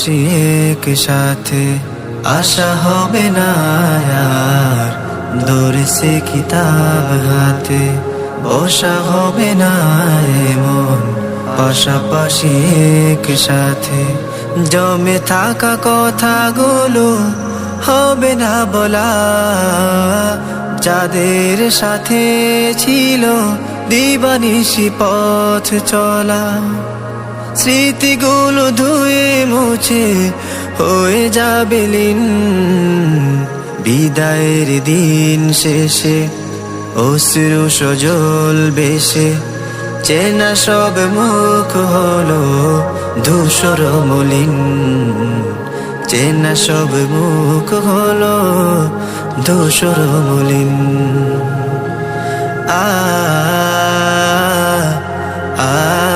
একসাথে আশা হবে না আর, দরসে কিতাব হাতে বসা হবে না এমন, পাশাপাশি একসাথে জমে থাকা কথাগুলো হবে না বলা, যাদের সাথে ছিল দিবানিশি পথ চলা। স্মৃতিগুলো ধুয়ে মুছে হয়ে যাবে লীন, বিদায়ের দিন শেষে অশ্রু সজল বেশে চেনা সব মুখ হলো ধূসর মলিন, চেনা সব মুখ হলো ধূসর মলিন। আ আ